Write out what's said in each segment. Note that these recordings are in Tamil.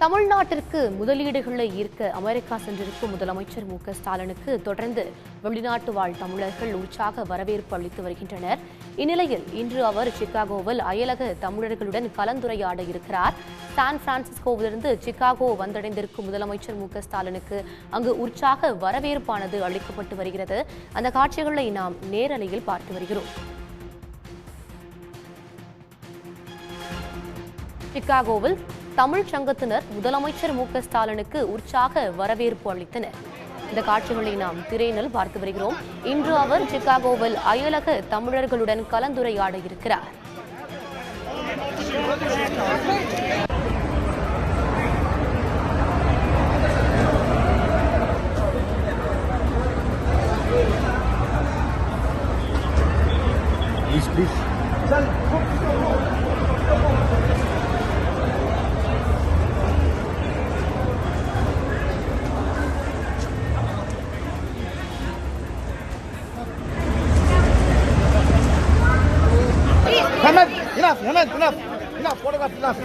தமிழ்நாட்டிற்கு முதலீடுகளை ஈர்க்க அமெரிக்கா சென்றிருக்கும் முதலமைச்சர் மு.க.ஸ்டாலினுக்கு தொடர்ந்து வெளிநாட்டு வாழ் தமிழர்கள் உற்சாக வரவேற்பு அளித்து வருகின்றனர். இந்நிலையில் இன்று அவர் சிகாகோவில் அயலக தமிழர்களுடன் கலந்துரையாட இருக்கிறார். சான் பிரான்சிஸ்கோவிலிருந்து சிகாகோ வந்தடைந்திருக்கும் முதலமைச்சர் மு.க.ஸ்டாலினுக்கு அங்கு உற்சாக வரவேற்பானது அளிக்கப்பட்டு வருகிறது. அந்த காட்சிகளை நாம் நேரலையில் பார்த்து வருகிறோம். சிகாகோவில் தமிழ் சங்கத்தினர் முதலமைச்சர் மு.க.ஸ்டாலினுக்கு உற்சாக வரவேற்பு அளித்தனர். இந்த காட்சிகளை நாம் திரையினில் பார்த்து வருகிறோம். இன்று அவர் சிகாகோவில் அயலக தமிழர்களுடன் கலந்துரையாட இருக்கிறார். Enough. Photograph enough.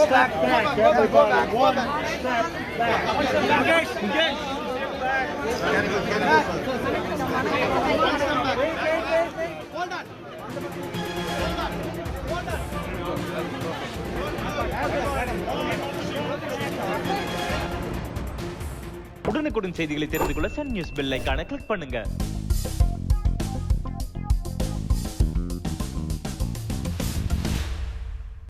Step back, everybody. One step back. Hold on. உடனுக்குடன் செய்திகளை தெரிந்து கொள்ள சன் நியூஸ் பெல் ஐகானை கிளிக் பண்ணுங்க.